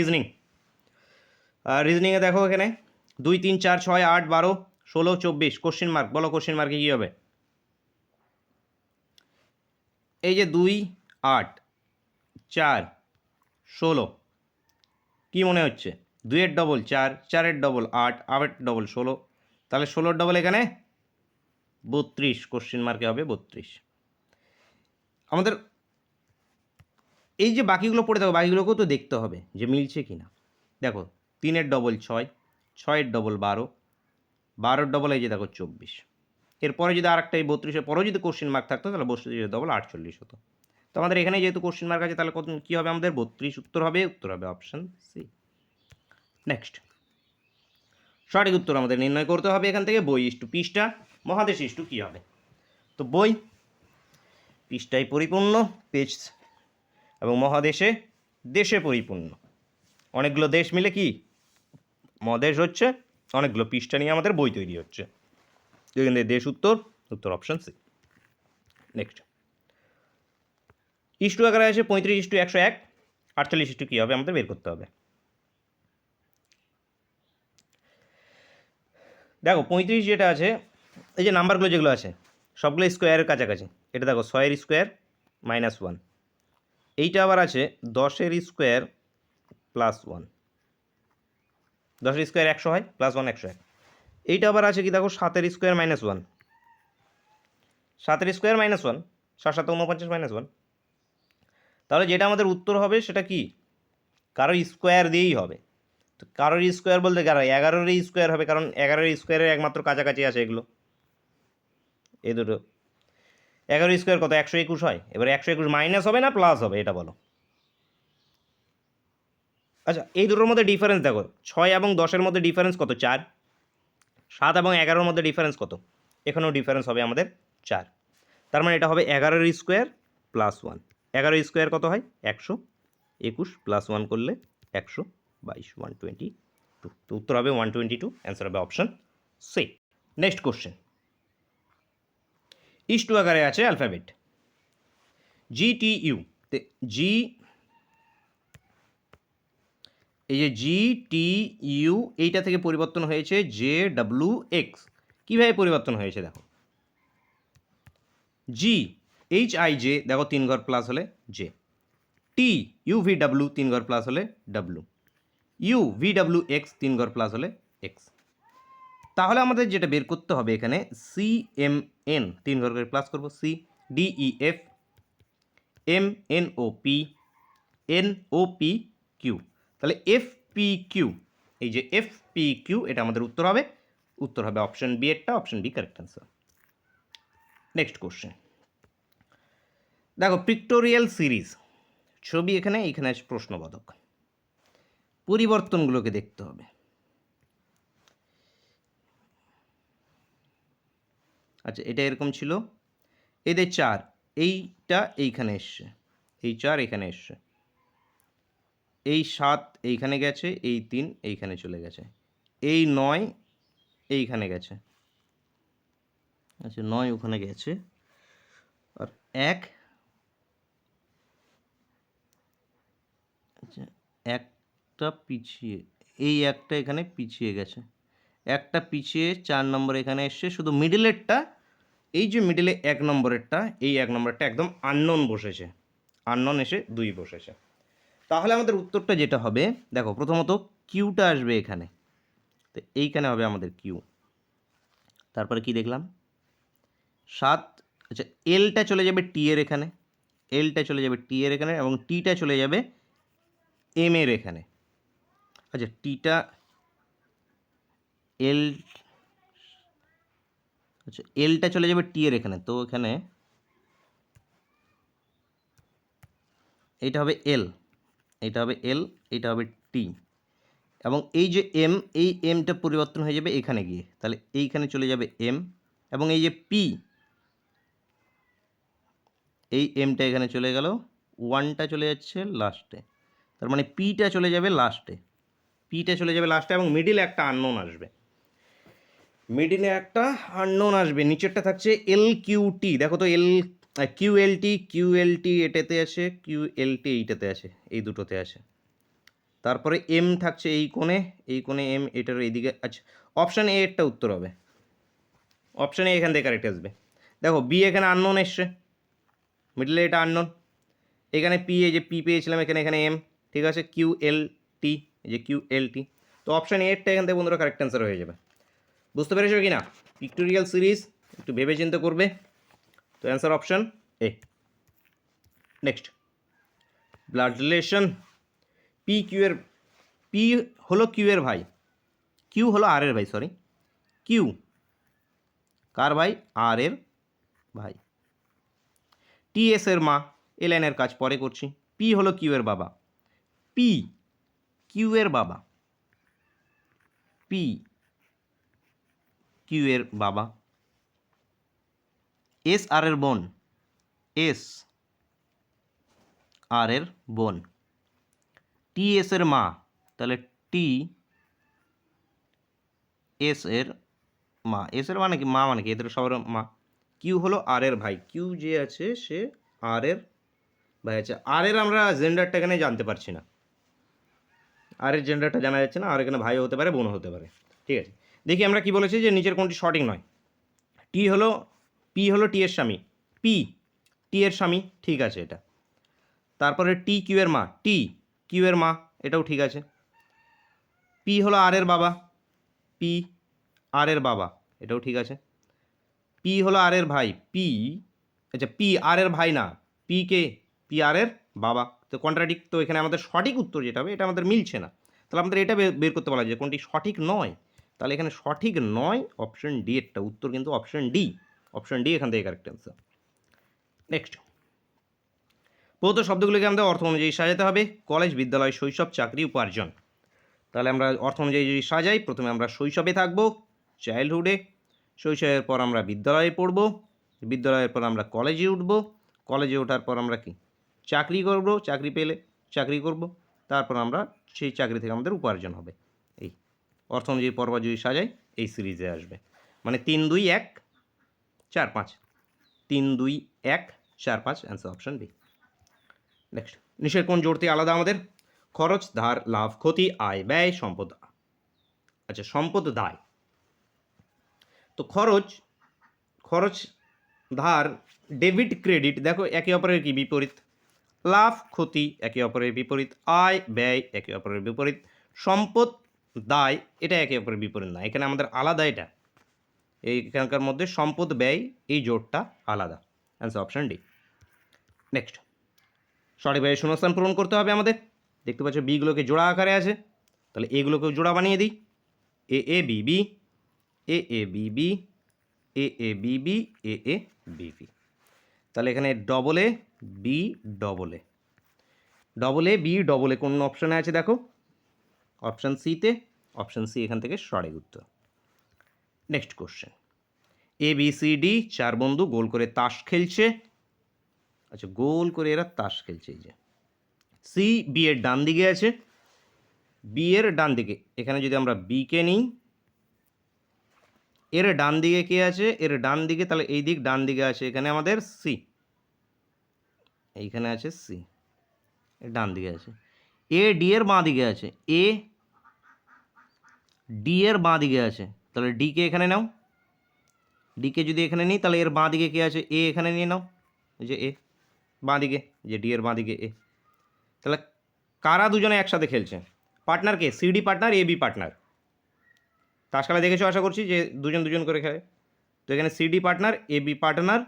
[SPEAKER 1] রিজনিংয়ে দেখো এখানে 2 3 4 6 8 12 16 24 কোশ্চেন মার্ক। বলো কোশ্চেন মার্কে কী হবে? এই যে 2 8 4 16, কী মনে হচ্ছে? 2-এর ডবল 4, 4-এর ডবল 8, 8-এর ডবল 16, তাহলে 16-র ডবল এখানে 32, কোশ্চেন মার্কে হবে 32। আমাদের এই যে বাকিগুলো পড়ে থাকো, বাকিগুলোকেও তো দেখতে হবে যে মিলছে কি না। দেখো 3-এর ডবল 6, 6-এর ডবল 12, 12-এর ডবল এই যে দেখো 24। এরপরে যদি আর একটা এই 32-এর পরেও যদি কোশ্চেন মার্ক থাকতো তাহলে 32-এর ডবল 48 হতো। তো আমাদের এখানে যেহেতু কোশ্চেন মার্ক আছে তাহলে কত কী হবে আমাদের? 32 উত্তর হবে অপশান সি। নেক্সট সঠিক উত্তর আমাদের নির্ণয় করতে হবে এখান থেকে বই ইস্টু পৃষ্ঠা, মহাদেশ ইস্টু কী হবে। তো বই পৃষ্ঠায় পরিপূর্ণ, পেজ এবং মহাদেশে দেশে পরিপূর্ণ। অনেকগুলো দেশ মিলে কি মহাদেশ হচ্ছে, অনেকগুলো পৃষ্ঠা নিয়ে আমাদের বই তৈরি হচ্ছে। এখান থেকে দেশ উত্তর, উত্তর অপশন সি। নেক্সট, ইস্টু আকারে আছে 35:101, 48 ইস্টু কী হবে আমাদের বের করতে হবে। দেখো 35 যেটা আছে, এই যে নাম্বারগুলো যেগুলো আছে সবগুলো স্কোয়ারের কাছাকাছি। এটা দেখো 6-এর স্কোয়ার -1, এইটা আবার আছে 10-এর স্কোয়ার +1, 10-এর স্কোয়ার 100 হয়, +1 101। এইটা আবার আছে কি দেখো 7-এর স্কোয়ার -1, 7-এর স্কোয়ার -1, 7 7 49 -1। তাহলে যেটা আমাদের উত্তর হবে সেটা কি, কারোর স্কোয়ার দিয়েই হবে। তো কারোর স্কোয়ার বলতে কারো 11-এর স্কোয়ার হবে, কারণ 11-এর স্কোয়ারের একমাত্র কাছাকাছি আছে এগুলো, এই দুটো। 11 স্কোয়ার কত, 121 হয়। এবার 121 মাইনাস হবে না প্লাস হবে, এটা বলো। আচ্ছা, এই দুটোর মধ্যে ডিফারেন্স দেখো, 6 এবং 10-এর মধ্যে ডিফারেন্স কত, 4। 7 এবং 11-এর মধ্যে ডিফারেন্স কত, এখানেও ডিফারেন্স হবে আমাদের 4। তার মানে এটা হবে 11-এর স্কোয়ার +1। 11 স্কোয়ার কত হয়, 121, +1 করলে 122, 122। তো উত্তর হবে 122, অ্যান্সার হবে অপশন সি। নেক্সট কোশ্চেন, ইস্টু আকারে আছে অ্যালফাবেট GTU, জি, এই যে GTU এইটা থেকে পরিবর্তন হয়েছে JWX। কীভাবে পরিবর্তন হয়েছে দেখো, HIJ দেখো 3 ঘর প্লাস হলে জে, TUVW 3 ঘর প্লাস হলে W, UVWX 3 ঘর প্লাস হলে X। তাহলে আমাদের যেটা বের করতে হবে এখানে CMN 3 ঘর করে প্লাস করবো, CDEF, MNOP, NOPQ। তাহলে FPQ, এই যে FPQ এটা আমাদের উত্তর হবে। উত্তর হবে অপশন বি এরটা, option B correct answer. Next question, দেখো পিক্টোরিয়াল সিরিজ, ছবি এখানে, এইখানে আছে প্রশ্নবোধক। পরিবর্তনগুলোকে দেখতে হবে। আচ্ছা, এটা এরকম ছিল, এদের 4, এইটা এইখানে এসছে, এই 4 এখানে এসছে, এই 7 এইখানে গেছে, এই 3 এইখানে চলে গেছে, এই 9 এইখানে গেছে, আচ্ছা 9 ওখানে গেছে, আর 1, আচ্ছা একটা পিছিয়ে, এই একটা এখানে পিছিয়ে গেছে, একটা পিছিয়ে 4 নম্বর এখানে এসছে, শুধু মিডিলেরটা, এই যে মিডিলে 1 নম্বরেরটা, এই 1 নম্বরটা একদম আননোন বসেছে, আননোন এসে 2 বসেছে। তাহলে আমাদের উত্তরটা যেটা হবে দেখো, প্রথমত কিউটা আসবে এখানে, তো এইখানে হবে আমাদের কিউ। তারপরে কি দেখলাম 7, আচ্ছা এলটা চলে যাবে টি এর এখানে, এলটা চলে যাবে টি এর এখানে, এবং টিটা চলে যাবে এম এর এখানে। আচ্ছা টিটা এল, আচ্ছা এলটা চলে যাবে টি এর এখানে, তো এখানে এইটা হবে এল, এইটা হবে এল, এইটা হবে টি, এবং এই যে এম, এই এমটা পরিবর্তন হয়ে যাবে এখানে গিয়ে, তাহলে এইখানে চলে যাবে এম, এবং এই যে পি, এই এমটা এখানে চলে গেল, 1টা চলে যাচ্ছে লাস্টে, তার মানে পিটা চলে যাবে লাস্টে, পিটা চলে যাবে লাস্টে, এবং মিডিলে একটা আননোন আসবে, মিডিলে একটা আননোন আসবে। নিচেরটা থাকছে LQT, দেখো তো QLT এটাতে আছে, QLT এইটাতে আছে, এই দুটোতে আছে। তারপরে এম থাকছে এই কোণে এম, এটার এইদিকে। আচ্ছা অপশান এ এরটা উত্তর হবে, অপশান এ এখান থেকে কারেক্ট আসবে। দেখো বি এখানে আননোন এসছে, মিডলে এটা আননোন, এখানে পি, এই যে পি পেয়েছিলাম এখানে, এখানে এম, ঠিক আছে, QLT, এই যে QLT। তো অপশান এরটা এখান থেকে বন্ধুরা কারেক্ট অ্যান্সার হয়ে যাবে। বুঝতে পেরেছো কি না? পিক্টোরিয়াল সিরিজ একটু ভেবে চিন্তে করবে। তো answer option A. Next, blood relation, P হলো কিউ এর ভাই, কিউ হলো আর এর ভাই, সরি, কিউ কার ভাই, আর এর ভাই। টি এস এর মা, এ লাইনের কাজ পরে করছি। পি হলো কিউ এর বাবা, পি কিউ এর বাবা, পি কিউ এর বাবা। এস আর এর বোন, এস আর এর বোন। টি এস এর মা, তাহলে টি এস এর মা, এস এর মানে কি, মা মানে কি, এদের সবার মা। কিউ হলো আর এর ভাই, কিউ যে আছে সে আর এর ভাই আছে। আর এর আমরা জেন্ডারটা এখানে জানতে পারছি না, আর এর জেন্ডারটা জানা যাচ্ছে না, আর এখানে ভাইও হতে পারে বোনও হতে পারে। ঠিক আছে, দেখি আমরা কি বলেছি যে নিচের কোনটি সঠিক নয়। টি হলো, পি হলো টি এর স্বামী, পি টি এর স্বামী, ঠিক আছে এটা। তারপরে টি কিউ এর মা, টি কিউ এর মা, এটাও ঠিক আছে। পি হলো আর এর বাবা, পি আর এর বাবা, এটাও ঠিক আছে। পি হলো আর এর ভাই, পি, আচ্ছা পি আর এর ভাই না, পি কে, পি আর এর বাবা, তো কন্ট্রাডিক্ট, তো এখানে আমাদের সঠিক উত্তর যেটা হবে এটা আমাদের মিলছে না, তাহলে আমাদের এটা বের করতে বলা যায় কোনটি সঠিক নয়। তাহলে এখানে সঠিক নয় অপশন ডি এরটা উত্তর, কিন্তু অপশন ডি, অপশন ডি এখান থেকে কারেক্ট অ্যান্সার। নেক্সট, প্রদত্ত শব্দগুলিকে আমাদের অর্থ অনুযায়ী সাজাতে হবে। কলেজ, বিদ্যালয়, শৈশব, চাকরি, উপার্জন। তাহলে আমরা অর্থ অনুযায়ী যদি সাজাই, প্রথমে আমরা শৈশবে থাকবো, চাইল্ডহুডে, শৈশবের পর আমরা বিদ্যালয়ে পড়ব, বিদ্যালয়ের পর আমরা কলেজে উঠব, কলেজে ওঠার পর আমরা কি চাকরি করব, চাকরি পেলে চাকরি করব, তারপর আমরা সেই চাকরি থেকে আমাদের উপার্জন হবে। এই অর্থ অনুযায়ী পর্ব যদি সাজাই এই সিরিজে আসবে, মানে 3 2 1 4 5, 3 2 1 4 5, অ্যান্সার অপশন বি। নেক্সট, নিচের কোন জোড়টি আলাদা আমাদের? খরচ, ধার, লাভ, ক্ষতি, আয়, ব্যয়, সম্পদ। আচ্ছা, সম্পদ দায়। তো খরচ, খরচ, ধার, ডেবিট, ক্রেডিট, দেখো একে অপরের কি বিপরীত। লাভ, ক্ষতি, একে অপরের বিপরীত। আয়, ব্যয়, একে অপরের বিপরীত। সম্পদ, দায়, এটা একে অপরের বিপরীত না, এখানে আমাদের আলাদা। এটা এইখানকার মধ্যে সম্পদ, ব্যয়, এই জোটটা আলাদা, অ্যান্সার অপশন ডি। নেক্সট, সঠিকভাবে শূন্যস্থান পূরণ করতে হবে আমাদের। দেখতে পাচ্ছ বিগুলোকে জোড়া আকারে আছে, তাহলে এগুলোকেও জোড়া বানিয়ে দিই। A A B B, A A B B, A A B B, A A B B. তাহলে এখানে double A B double A, double A B double A কোন অপশানে আছে দেখো? অপশান সিতে, অপশান সি এখান থেকে সঠিক উত্তর। Next question, A B C D 4 বন্ধু গোল করে তাস খেলছে। আচ্ছা, গোল করে এরা তাস খেলছে। এই যে সি বি এর ডান দিকে আছে, বি এর ডান দিকে, এখানে যদি আমরা বি কে নিই, এর ডান দিকে কে আছে? এর ডান দিকে, তাহলে এই দিক ডান দিকে আছে এখানে আমাদের সি, এইখানে আছে সি, এর ডান দিকে আছে। এ ডি এর বাঁ দিকে আছে, এ ডি এর বাঁ দিকে আছে, তাহলে ডি কে এখানে নাও। ডি কে যদি এখানে নিই তাহলে এর বাঁ দিকে কে আছে? এ এখানে নিয়ে নাও, এই যে এ বাঁ দিকে, যে ডি এর বাঁ দিকে এ। তাহলে কারা দুজনে একসাথে খেলছে? Partner K? CD partner, A B partner. তাস খেলা দেখেছো আশা করছি যে দুজন দুজন করে খেলে। তো এখানে CD partner, A B partner,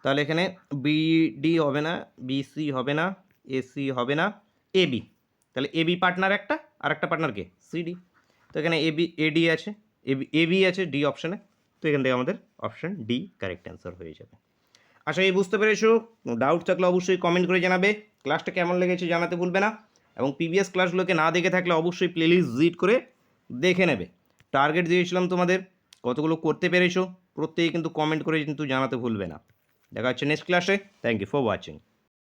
[SPEAKER 1] তাহলে এখানে বিডি হবে না, বিসি হবে না, এসি হবে না, এ বি। তাহলে এ বি পার্টনার একটা, আর একটা পার্টনার কে? সিডি। তো এখানে এ বি, এডি আছে, এ বি আছে ডি অপশানে, তো এখান থেকে আমাদের অপশান ডি কারেক্ট অ্যান্সার হয়ে যাবে। আশা করি বুঝতে পেরেছো। ডাউট থাকলে অবশ্যই কমেন্ট করে জানাবে। ক্লাসটা কেমন লেগেছে জানাতে ভুলবে না, এবং প্রিভিয়াস ক্লাসগুলোকে না দেখে থাকলে অবশ্যই প্লেলিস্ট ভিজিট করে দেখে নেবে। টার্গেট দিয়েছিলাম তোমাদের, কতগুলো করতে পেরেছো প্রত্যেকে কিন্তু কমেন্ট করে কিন্তু জানাতে ভুলবে না। দেখা হচ্ছে নেক্সট ক্লাসে। Thank you for watching.